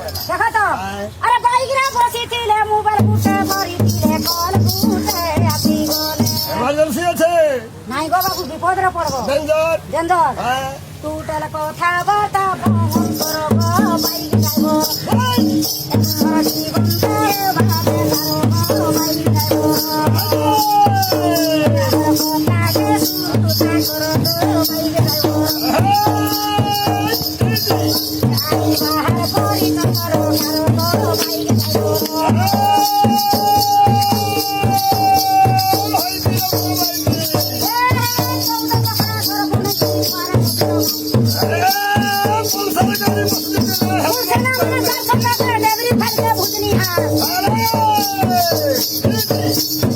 अरे बाइकरा बसिथिले मोबाइल गुटे भरिथिले कल गुटे आसी गले इमरजेंसी আছে নাই গো বাবু বিপদরে পড়ব ডেঞ্জার ডেঞ্জার হ্যাঁ টুটাল কথা বাতা ফোন করব বাইক যাইব জীবন ভাবে করব বাইক যাইব কথা কে সুতা করব বাইক যাইব আই বাহার করি করো করো বাইক যাইব Hey!